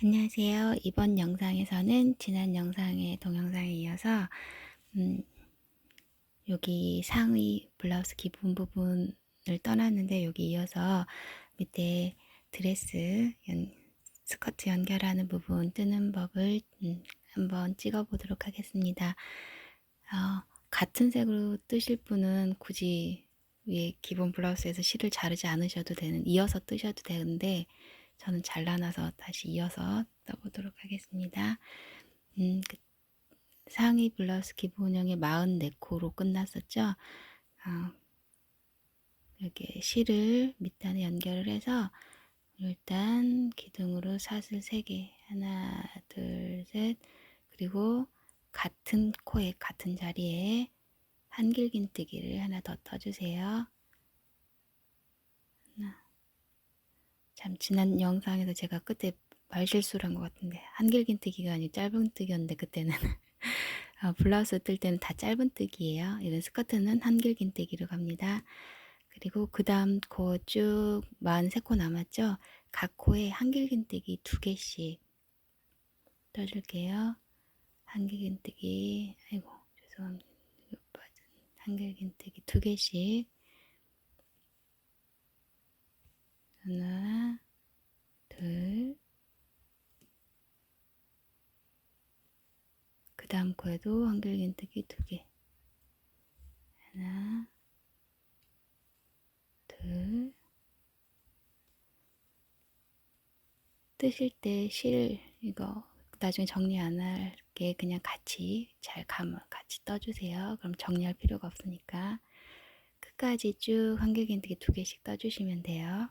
안녕하세요. 이번 영상에서는 지난 영상의 동영상에 이어서 여기 상의 블라우스 기본 부분을 떠났는데 여기 이어서 밑에 드레스 스커트 연결하는 부분 뜨는 법을 한번 찍어 보도록 하겠습니다. 같은 색으로 뜨실 분은 굳이 위에 기본 블라우스에서 실을 자르지 않으셔도 되는, 이어서 뜨셔도 되는데 저는 잘라놔서 다시 이어서 떠보도록 하겠습니다. 상의 블라우스 기본형이 44코로 끝났었죠. 이렇게 실을 밑단에 연결을 해서 일단 기둥으로 사슬 3개, 하나, 둘, 셋, 그리고 같은 코에 같은 자리에 한길긴뜨기를 하나 더 떠주세요. 참 지난 영상에서 제가 그때 말실수를 한 것 같은데 한길긴뜨기가 아니고 짧은뜨기였는데 그때는 블라우스 뜰 때는 다 짧은뜨기예요. 이런 스커트는 한길긴뜨기로 갑니다. 그리고 그 다음 코 쭉 43코 남았죠. 각 코에 한길긴뜨기 2개씩 떠줄게요. 한길긴뜨기, 아이고 죄송합니다. 한길긴뜨기 2개씩, 하나, 둘, 그 다음 코에도 한길긴뜨기 2개, 하나, 둘. 뜨실 때 실 이거 나중에 정리 안 할게 그냥 같이 잘 감아 같이 떠주세요. 그럼 정리할 필요가 없으니까 끝까지 쭉 한길긴뜨기 2개씩 떠주시면 돼요.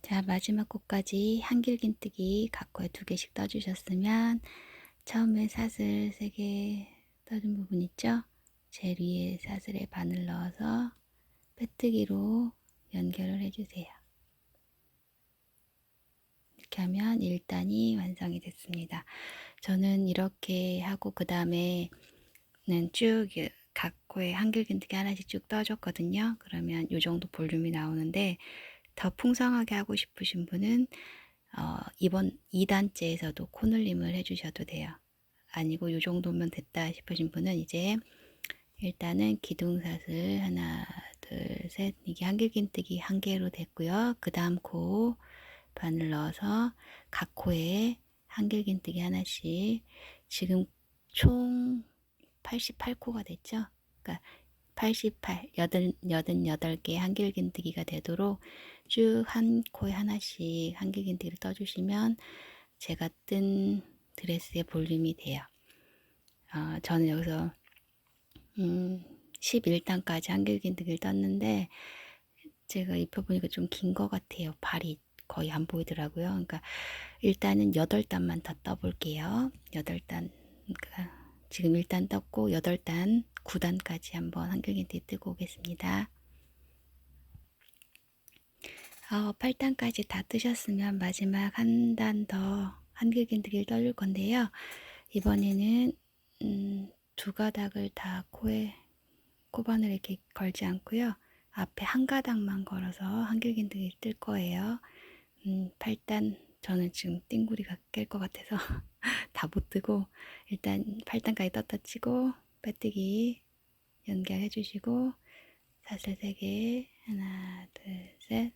자, 마지막 코까지 한길긴뜨기 각 코에 2개씩 떠주셨으면 처음에 사슬 3개 떠준 부분 있죠? 제일 위에 사슬에 바늘 넣어서 빼뜨기로 연결을 해주세요. 이렇게 하면 1단이 완성이 됐습니다. 저는 이렇게 하고 그 다음에는 쭉 각 코에 한길긴뜨기 하나씩 쭉 떠줬거든요. 그러면 이 정도 볼륨이 나오는데 더 풍성하게 하고 싶으신 분은 이번 2단째에서도 코늘림을 해주셔도 돼요. 아니고 이 정도면 됐다 싶으신 분은 이제 일단은 기둥사슬 하나, 둘, 셋, 이게 한길긴뜨기 1개로 됐고요. 그 다음 코 바늘 넣어서 각 코에 한길긴뜨기 하나씩, 지금 총 88코가 됐죠. 그러니까 88, 88개 한길긴뜨기가 되도록 쭉 한 코에 하나씩 한길긴뜨기를 떠주시면 제가 뜬 드레스의 볼륨이 돼요. 저는 여기서 11단까지 한길긴뜨기를 떴는데 제가 입혀보니까 좀 긴 것 같아요. 발이 거의 안 보이더라고요. 그러니까 일단은 8단만 더 떠볼게요. 8단, 그러니까 지금 1단 떴고 8단, 9단까지 한번 한길긴뜨기 뜨고 오겠습니다. 8단까지 다 뜨셨으면 마지막 한 단 더 한길긴뜨기를 떠줄 건데요. 이번에는 2가닥을 다 코에 코바늘 이렇게 걸지 않고요. 앞에 한 가닥만 걸어서 한길긴뜨기 뜰 거예요. 8단, 저는 지금 띵구리가 깰 것 같아서 다 못 뜨고 일단 8단까지 떴다 치고 빼뜨기 연결해 주시고 사슬 3개, 하나, 둘, 셋,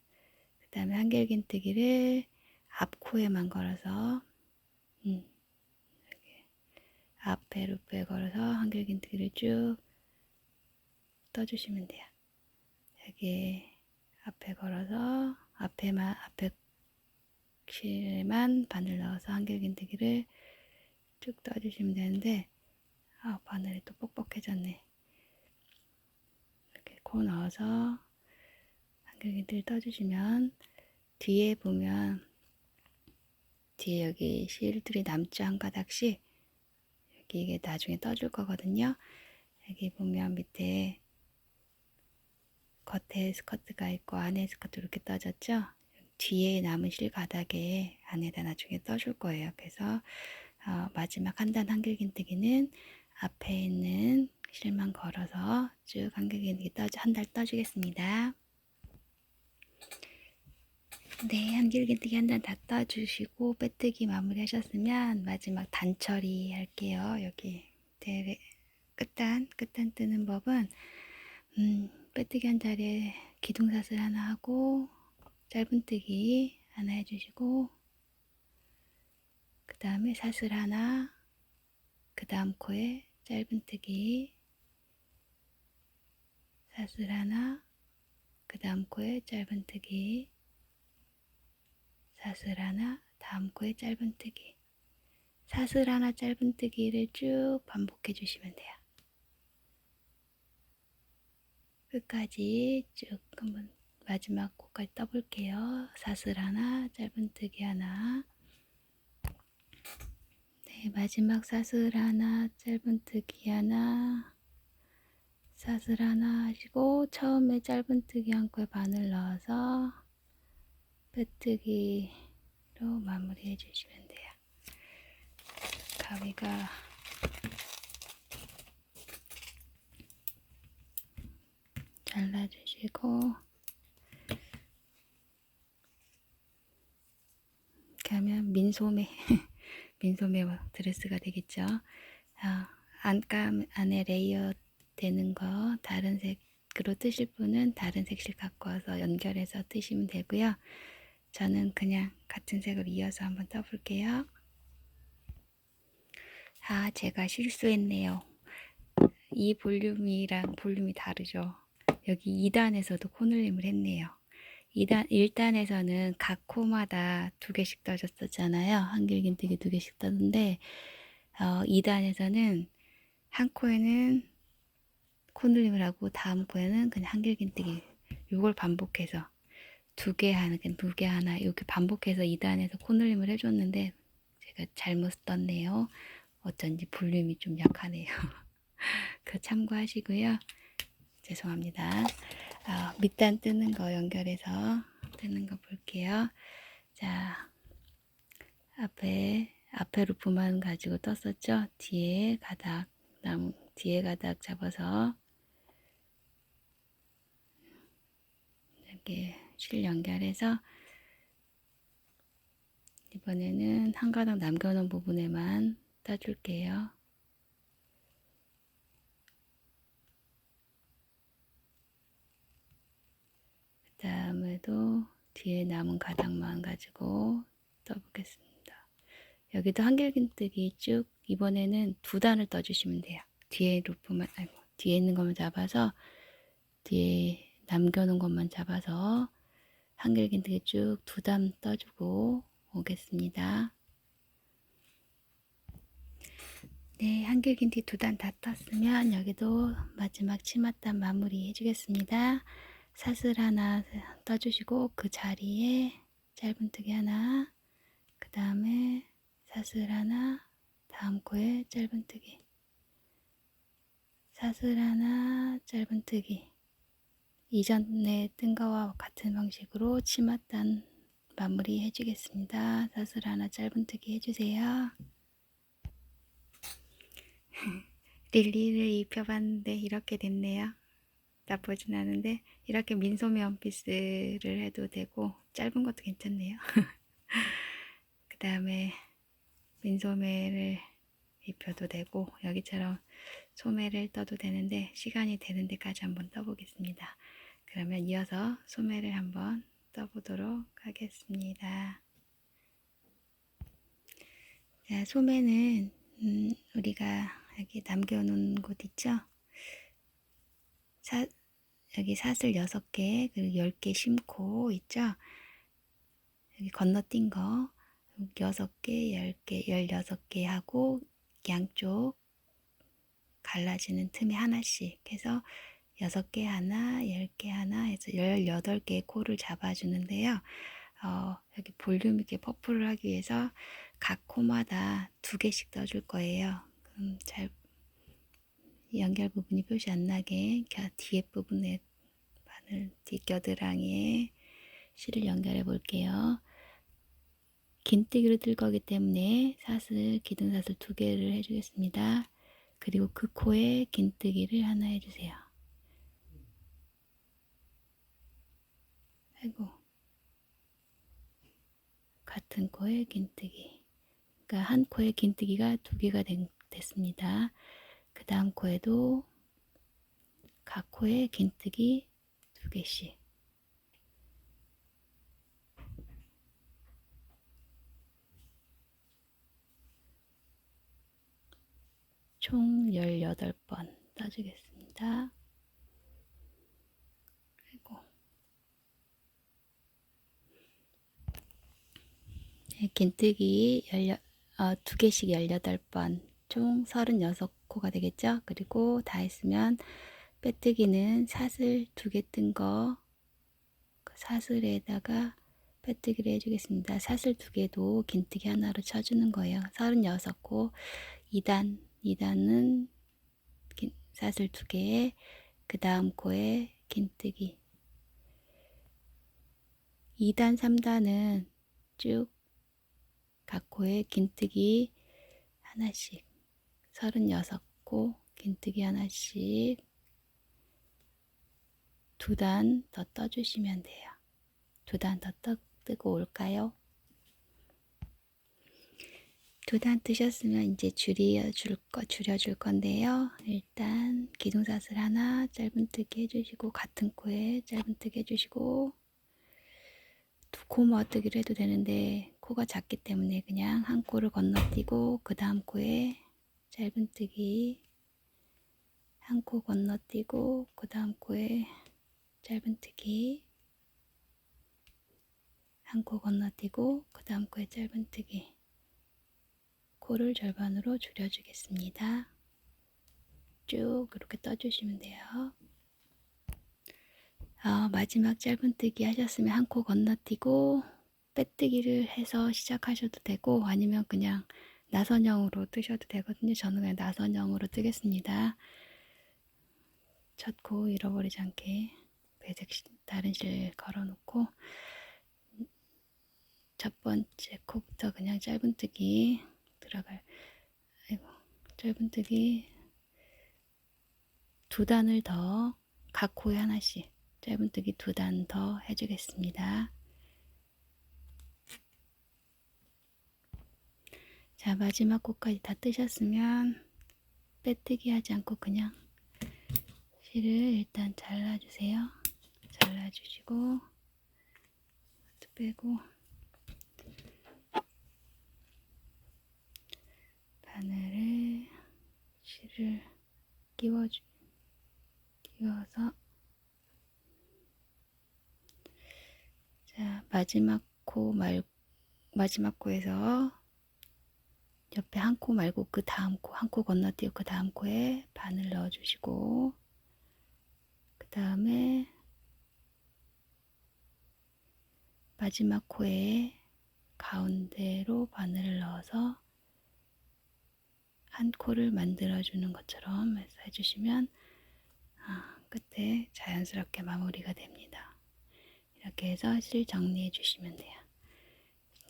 그 다음에 한길긴뜨기를 앞코에만 걸어서 앞에 루프에 걸어서 한길긴뜨기를 쭉 떠주시면 돼요. 여기 앞에 걸어서 앞에 실에만 바늘 넣어서 한길긴뜨기를 쭉 떠주시면 되는데 바늘이 또 뻑뻑해졌네. 이렇게 코 넣어서 한길긴뜨기 떠주시면 뒤에 보면 뒤에 여기 실들이 남죠. 한 가닥씩. 여기 이게 나중에 떠줄 거거든요. 여기 보면 밑에 겉에 스커트가 있고 안에 스커트 이렇게 떠졌죠. 뒤에 남은 실 가닥에 안에다 나중에 떠줄 거예요. 그래서 마지막 한 단 한길긴뜨기는 앞에 있는 실만 걸어서 쭉 한길긴뜨기 한 달 떠주겠습니다. 네, 한길긴뜨기 한 단 다 떠주시고 빼뜨기 마무리 하셨으면 마지막 단 처리 할게요. 여기 끝단 뜨는 법은 빼뜨기 한 자리에 기둥사슬 하나 하고 짧은뜨기 하나 해주시고 그 다음에 사슬 하나, 그 다음 코에 짧은뜨기 사슬 하나, 그 다음 코에 짧은뜨기 사슬 하나, 다음 코에 짧은뜨기 사슬 하나 짧은뜨기를 쭉 반복해 주시면 돼요. 끝까지 쭉 한번 마지막 코까지 떠볼게요. 사슬 하나, 짧은뜨기 하나. 네, 마지막 사슬 하나, 짧은뜨기 하나. 사슬 하나 하시고 처음에 짧은뜨기 한 코에 바늘 넣어서 빼뜨기로 마무리해 주시면 돼요. 가위가 잘라주시고 이렇게 하면 민소매 민소매 드레스가 되겠죠. 안감 안에 레이어 되는 거 다른 색으로 뜨실 분은 다른 색실 갖고 와서 연결해서 뜨시면 되고요. 저는 그냥 같은 색으로 이어서 한번 떠볼게요. 제가 실수했네요. 이 볼륨이랑 볼륨이 다르죠. 여기 2단에서도 코늘림을 했네요. 1단에서는 각 코마다 2개씩 떠줬었잖아요. 한길긴뜨기 2개씩 떠는데 2단에서는 한 코에는 코늘림을 하고 다음 코에는 그냥 한길긴뜨기 이걸 반복해서 2개 하나, 2개 하나 이렇게 반복해서 2단에서 코늘림을 해줬는데 제가 잘못 떴네요. 어쩐지 볼륨이 좀 약하네요. 그 참고하시고요. 죄송합니다. 밑단 뜨는 거 연결해서 뜨는 거 볼게요. 자, 앞에 루프만 가지고 떴었죠. 뒤에 가닥 잡아서 이렇게 실 연결해서 이번에는 한 가닥 남겨놓은 부분에만 떠줄게요. 그 다음에도 뒤에 남은 가닥만 가지고 떠보겠습니다. 여기도 한길긴뜨기 쭉 이번에는 2단을 떠주시면 돼요. 뒤에 뒤에 있는 것만 잡아서 뒤에 남겨놓은 것만 잡아서 한길긴뜨기 쭉 2단 떠주고 오겠습니다. 네, 한길긴뜨기 2단 다 떴으면 여기도 마지막 치맛단 마무리 해주겠습니다. 사슬 하나 떠주시고 그 자리에 짧은뜨기 하나, 그 다음에 사슬 하나, 다음 코에 짧은뜨기 사슬 하나, 짧은뜨기 이전에 뜬 거와 같은 방식으로 치맛단 마무리 해주겠습니다. 사슬 하나 짧은뜨기 해주세요. 릴리를 입혀봤는데 이렇게 됐네요. 나쁘진 않은데 이렇게 민소매 원피스를 해도 되고 짧은 것도 괜찮네요. 그 다음에 민소매를 입혀도 되고 여기처럼 소매를 떠도 되는데 시간이 되는 데까지 한번 떠보겠습니다. 그러면 이어서 소매를 한번 떠보도록 하겠습니다. 자, 소매는 우리가 여기 남겨놓은 곳 있죠? 여기 사슬 6개 그리고 10개 심고 있죠? 여기 건너뛴 거 6개, 10개, 16개 하고 양쪽 갈라지는 틈에 하나씩 해서 6개 하나, 10개 하나 해서 18개의 코를 잡아주는데요. 여기 볼륨 있게 퍼프를 하기 위해서 각 코마다 2개씩 떠줄 거예요. 그럼 잘 연결 부분이 표시 안 나게 뒤에 부분에 바늘 뒷겨드랑이에 실을 연결해 볼게요. 긴뜨기로 뜰 거기 때문에 기둥사슬 2개를 해주겠습니다. 그리고 그 코에 긴뜨기를 하나 해주세요. 아이고, 같은 코에 긴뜨기. 그러니까 한 코에 긴뜨기가 2개가 됐습니다. 그 다음 코에도 각 코에 긴뜨기 2개씩. 총 18번 떠주겠습니다. 그리고 긴뜨기 2개씩 18번, 총 36코가 되겠죠. 그리고 다 했으면 빼뜨기는 사슬 2개 뜬 거, 그 사슬에다가 빼뜨기를 해주겠습니다. 사슬 2개도 긴뜨기 하나로 쳐주는 거예요. 36코, 2단은 사슬 2개에 그 다음 코에 긴뜨기. 2단, 3단은 쭉 각 코에 긴뜨기 하나씩, 36코 긴뜨기 하나씩 2단 더 떠주시면 돼요. 2단 더 뜨고 올까요? 2단 뜨셨으면 이제 줄여줄 건데요. 일단 기둥사슬 하나 짧은뜨기 해주시고, 같은 코에 짧은뜨기 해주시고, 2코 모아뜨기를 해도 되는데 코가 작기 때문에 그냥 한 코를 건너뛰고 그 다음 코에 짧은뜨기, 한 코 건너뛰고 그 다음 코에 짧은뜨기, 한 코 건너뛰고 그 다음 코에 짧은뜨기. 코를 절반으로 줄여주겠습니다. 쭉 이렇게 떠주시면 돼요. 마지막 짧은뜨기 하셨으면 한 코 건너뛰고 빼뜨기를 해서 시작하셔도 되고, 아니면 그냥 나선형으로 뜨셔도 되거든요. 저는 그냥 나선형으로 뜨겠습니다. 첫 코 잃어버리지 않게 배색 다른 실 걸어놓고 첫 번째 코부터 그냥 짧은뜨기 들어갈. 짧은뜨기 2단을 더, 각 코에 하나씩 짧은뜨기 2단 더 해주겠습니다. 자, 마지막 코까지 다 뜨셨으면 빼뜨기 하지 않고 그냥 실을 일단 잘라주세요. 잘라주시고 빼고 바늘에 실을 끼워서 자, 마지막 코에서 옆에 한 코 말고 그 다음 코, 한 코 건너뛰고 그 다음 코에 바늘 넣어주시고, 그 다음에 마지막 코에 가운데로 바늘을 넣어서 한 코를 만들어주는 것처럼 해주시면 끝에 자연스럽게 마무리가 됩니다. 이렇게 해서 실 정리해 주시면 돼요.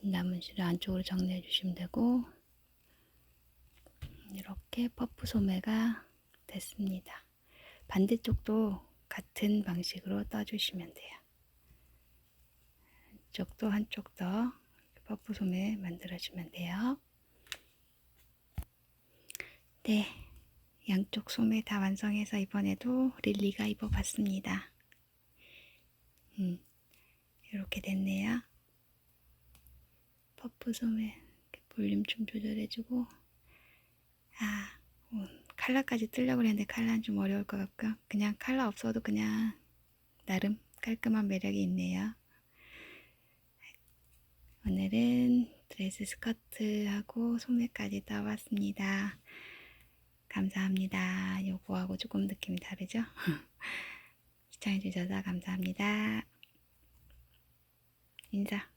남은 실을 안쪽으로 정리해 주시면 되고, 이렇게 퍼프 소매가 됐습니다. 반대쪽도 같은 방식으로 떠주시면 돼요. 이쪽도 한쪽 더 퍼프 소매 만들어주면 돼요. 네, 양쪽 소매 다 완성해서 이번에도 릴리가 입어봤습니다. 이렇게 됐네요. 퍼프 소매 볼륨 좀 조절해주고, 컬러까지 뜨려고 했는데 컬러는 좀 어려울 것 같고요. 그냥 컬러 없어도 그냥 나름 깔끔한 매력이 있네요. 오늘은 드레스 스커트하고 소매까지 떠봤습니다. 감사합니다. 요거하고 조금 느낌이 다르죠? 시청해주셔서 감사합니다. 인사.